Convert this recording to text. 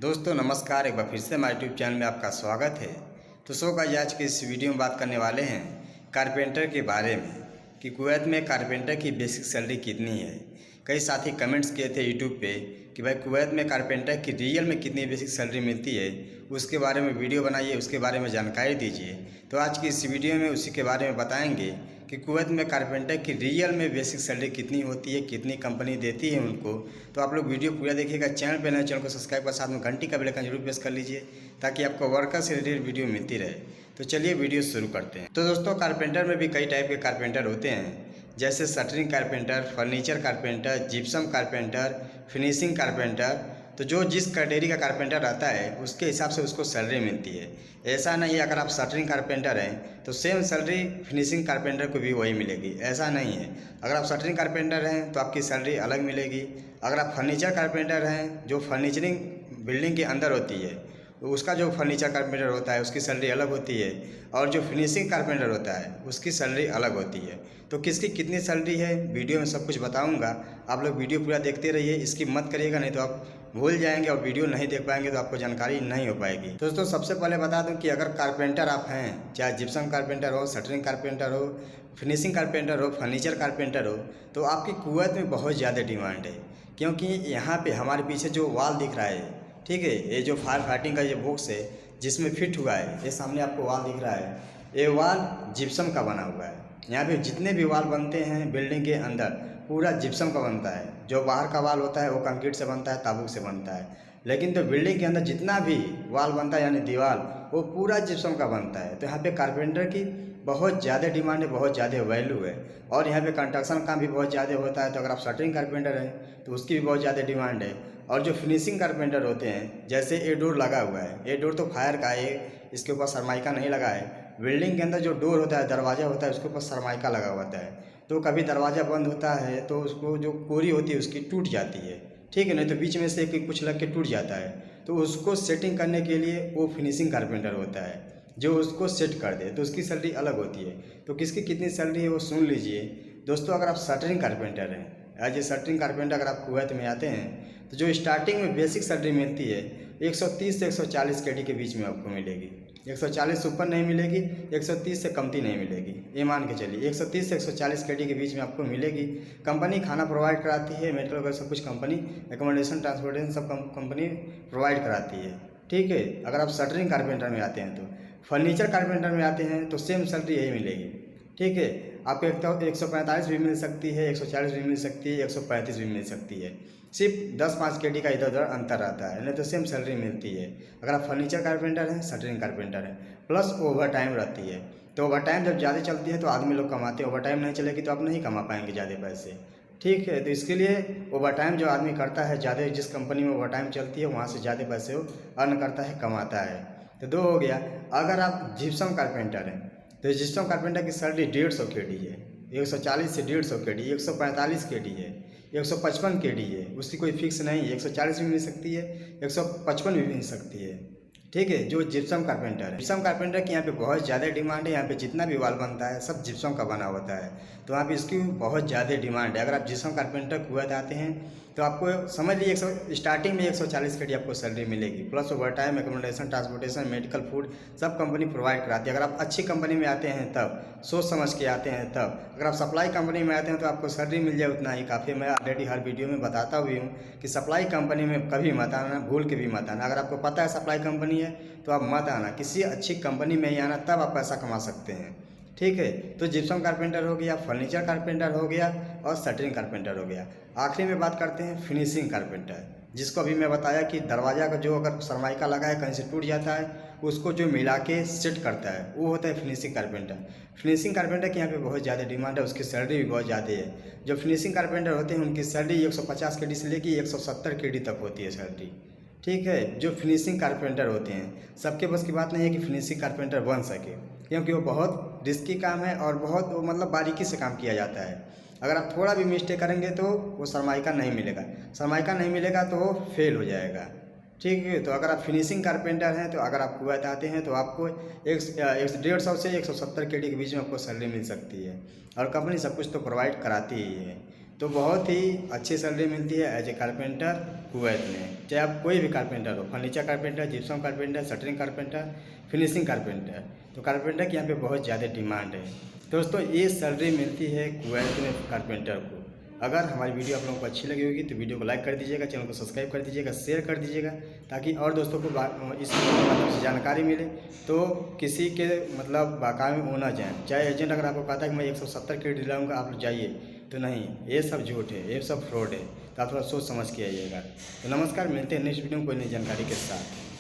दोस्तों नमस्कार, एक बार फिर से हमारे यूट्यूब चैनल में आपका स्वागत है। तो आज के इस वीडियो में बात करने वाले हैं कारपेंटर के बारे में कि कुवैत में कारपेंटर की बेसिक सैलरी कितनी है। कई साथी कमेंट्स किए थे यूट्यूब पे कि भाई कुवैत में कारपेंटर की रियल में कितनी बेसिक सैलरी मिलती है, उसके बारे में वीडियो बनाइए, उसके बारे में जानकारी दीजिए। तो आज की इस वीडियो में उसी के बारे में बताएंगे कि कुवैत में कारपेंटर की रियल में बेसिक सैलरी कितनी होती है, कितनी कंपनी देती है उनको। तो आप लोग वीडियो पूरा देखिएगा। चैनल पे नए चैनल को सब्सक्राइब कर साथ में घंटी का बेल आइकन जरूर प्रेस कर लीजिए ताकि आपको वर्कर से रिलेटेड वीडियो मिलती रहे। तो चलिए वीडियो शुरू करते हैं। तो दोस्तों कारपेंटर में भी कई टाइप के कारपेंटर होते हैं, जैसे shuttering carpenter, furniture carpenter, gypsum carpenter, finishing carpenter. तो जो जिस कैटेगरी का कारपेंटर रहता है उसके हिसाब से उसको सैलरी मिलती है। ऐसा नहीं है अगर आप शटरिंग कारपेंटर हैं तो सेम सैलरी फिनिशिंग कारपेंटर को भी वही मिलेगी, ऐसा नहीं है। अगर आप शटरिंग कारपेंटर हैं तो आपकी सैलरी अलग मिलेगी। अगर आप फर्नीचर कारपेंटर हैं, जो फर्नीचरिंग बिल्डिंग के अंदर होती है, तो उसका जो फर्नीचर कारपेंटर होता है उसकी सैलरी अलग होती है, और जो फिनिशिंग कारपेंटर होता है उसकी सैलरी अलग होती है। तो किसकी कितनी सैलरी है वीडियो में सब कुछ बताऊंगा। आप लोग वीडियो पूरा देखते रहिए, इसकी मत करिएगा, नहीं तो आप भूल जाएंगे और वीडियो नहीं देख पाएंगे तो आपको जानकारी नहीं हो पाएगी। तो दोस्तों सबसे पहले बता दूं कि अगर कारपेंटर आप हैं, चाहे जिप्सम कारपेंटर हो, शटरिंग कारपेंटर हो, फिनिशिंग कारपेंटर हो, फर्नीचर कारपेंटर हो, तो आपकी कुवैत में बहुत ज़्यादा डिमांड है। क्योंकि यहाँ पे हमारे पीछे जो वाल दिख रहा है, ठीक है, ये जो फायर फाइटिंग का ये बॉक्स है जिसमें फिट हुआ है, ये सामने आपको वाल दिख रहा है, ये वाल जिप्सम का बना हुआ है। यहाँ पे जितने भी वाल बनते हैं बिल्डिंग के अंदर पूरा जिप्सम का बनता है। जो बाहर का वाल होता है वो कंक्रीट से बनता है, ताबूक से बनता है, लेकिन तो बिल्डिंग के अंदर जितना भी वाल बनता है यानी दीवार, वो पूरा जिप्सम का बनता है। तो यहाँ पे कारपेंटर की बहुत ज़्यादा डिमांड है, बहुत ज़्यादा वैल्यू है, और यहाँ पे कंस्ट्रक्शन काम भी बहुत ज़्यादा होता है। तो अगर आप शटरिंग कारपेंटर हैं तो उसकी भी बहुत ज़्यादा डिमांड है। और जो फिनिशिंग कारपेंटर होते हैं, जैसे ये डोर लगा हुआ है, ये डोर तो फायर का है, इसके ऊपर सरमाइका नहीं लगा है। बिल्डिंग के अंदर जो डोर होता है, दरवाज़ा होता है, उसके ऊपर सरमाइका लगा होता है। तो कभी दरवाज़ा बंद होता है तो उसको जो कोरी होती है उसकी टूट जाती है, ठीक है, नहीं तो बीच में से कुछ लग के टूट जाता है। तो उसको सेटिंग करने के लिए वो फिनिशिंग कारपेंटर होता है जो उसको सेट कर दे, तो उसकी सैलरी अलग होती है। तो किसकी कितनी सैलरी है वो सुन लीजिए। दोस्तों अगर आप शटरिंग कारपेंटर हैं, एज ए शटरिंग कारपेंटर अगर आप कुवैत में आते हैं तो जो स्टार्टिंग में बेसिक सैलरी मिलती है 130 से 140 केडी के बीच में आपको मिलेगी। 140 से ऊपर नहीं मिलेगी, 130 से कमती नहीं मिलेगी, ये मान के चलिए 130 से 140 केडी के बीच में आपको मिलेगी। कंपनी खाना प्रोवाइड कराती है, मेडिकल वगैरह सब कुछ कंपनी, एकोमोडेशन, ट्रांसपोर्टेशन सब कंपनी प्रोवाइड कराती है, ठीक है। अगर आप शटरिंग कारपेंटर में आते हैं तो फर्नीचर कारपेंटर में आते हैं तो सेम सैलरी यही मिलेगी, ठीक है। आपको 145 भी मिल सकती है, 140 भी मिल सकती है, 135 भी मिल सकती है। सिर्फ 10-5 केडी का इधर उधर अंतर रहता है, नहीं तो सेम सैलरी मिलती है। अगर आप फर्नीचर कारपेंटर हैं, शटरिंग कारपेंटर हैं, प्लस ओवर टाइम रहती है। तो ओवर टाइम जब ज़्यादा चलती है तो आदमी लोग कमाते हैं, ओवर टाइम नहीं चलेगी तो आप नहीं कमा पाएंगे ज़्यादा पैसे, ठीक है। तो इसके लिए ओवर टाइम जो आदमी करता है ज़्यादा, जिस कंपनी में ओवर टाइम चलती है वहाँ से ज़्यादा पैसे वो अर्न करता है, कमाता है। तो दो हो गया। अगर आप जिप्सम कारपेंटर हैं तो जिप्सम कारपेंटर की सैलरी 150 केडी है, 140 से 150 केडी, 145 केडी है, 155 केडी है, उसकी कोई फिक्स नहीं है। 140 भी मिल सकती है, 155 भी मिल सकती है, ठीक है। जो जिप्सम कारपेंटर है, जिप्सम कारपेंटर की यहाँ पे बहुत ज़्यादा डिमांड है। यहाँ पे जितना भी वाल बनता है सब जिप्सम का बना होता है, तो वहाँ पे इसकी बहुत ज़्यादा डिमांड है। अगर आप जिप्सम कारपेंटर कुवैत आते हैं तो आपको समझ लीजिए स्टार्टिंग में 140 केडी आपको सैलरी मिलेगी, plus over time, accommodation, transportation, medical, food सब कंपनी प्रोवाइड कराती है। अगर आप अच्छी कंपनी में आते हैं तब, सोच समझ के आते हैं तब। अगर आप सप्लाई कंपनी में आते हैं तो आपको सैलरी मिल जाए उतना ही काफ़ी। मैं ऑलरेडी हर वीडियो में बताता हुई हूँ कि सप्लाई कंपनी में कभी मत आना, भूल के भी मत आना। अगर आपको पता है सप्लाई कंपनी है तो आप मत आना, किसी अच्छी कंपनी में ही आना, तब आप पैसा कमा सकते हैं, ठीक है। तो जिप्सम कारपेंटर हो गया, फर्नीचर कारपेंटर हो गया, और शटरिंग कारपेंटर हो गया। आखिरी में बात करते हैं फिनिशिंग कारपेंटर, जिसको अभी मैं बताया कि दरवाज़ा का जो अगर सरमाइका लगा है कहीं से टूट जाता है उसको जो मिला के सेट करता है वो होता है फिनिशिंग कारपेंटर। फिनिशिंग कारपेंटर की यहाँ पे बहुत ज़्यादा डिमांड है, उसकी सैलरी भी बहुत ज़्यादा है। जो फिनिशिंग कारपेंटर होते हैं उनकी सैलरी 150 केडी से लेकर 170 केडी तक होती है सैलरी, ठीक है। जो फिनिशिंग कारपेंटर होते हैं सबके बस की बात नहीं है कि फिनिशिंग कारपेंटर बन सके, क्योंकि वो बहुत रिस्की काम है और बहुत मतलब बारीकी से काम किया जाता है। अगर आप थोड़ा भी मिस्टेक करेंगे तो वो सरमाइका नहीं मिलेगा, सरमाइका नहीं मिलेगा तो वो फेल हो जाएगा, ठीक है। तो अगर आप फिनिशिंग कारपेंटर हैं तो अगर आप कुवैत आते हैं तो आपको 150 से 170 केडी के बीच में आपको सैलरी मिल सकती है, और कंपनी सब कुछ तो प्रोवाइड कराती ही है। तो बहुत ही अच्छी सैलरी मिलती है एज ए कारपेंटर कुवैत में, चाहे आप कोई भी कारपेंटर हो, furniture carpenter, gypsum carpenter, shuttering carpenter, finishing carpenter, तो कारपेंटर की यहाँ पे बहुत ज़्यादा डिमांड है। दोस्तों ये सैलरी मिलती है कुवैत में कारपेंटर को। अगर हमारी वीडियो आप लोगों को अच्छी लगी होगी तो वीडियो को लाइक कर दीजिएगा, चैनल को सब्सक्राइब कर दीजिएगा, शेयर कर दीजिएगा, ताकि और दोस्तों को इस माध्यम से जानकारी मिले, तो किसी के मतलब बाकाये में हो ना जाए। चाहे एजेंट अगर आपको कहता है कि मैं 170 के दिलाऊंगा, आप जाइए, तो नहीं, ये सब झूठ है, ये सब फ्रॉड है। तो आप थोड़ा सोच समझ के आइएगा। तो नमस्कार, मिलते हैं नेक्स्ट वीडियो में कोई नई जानकारी के साथ।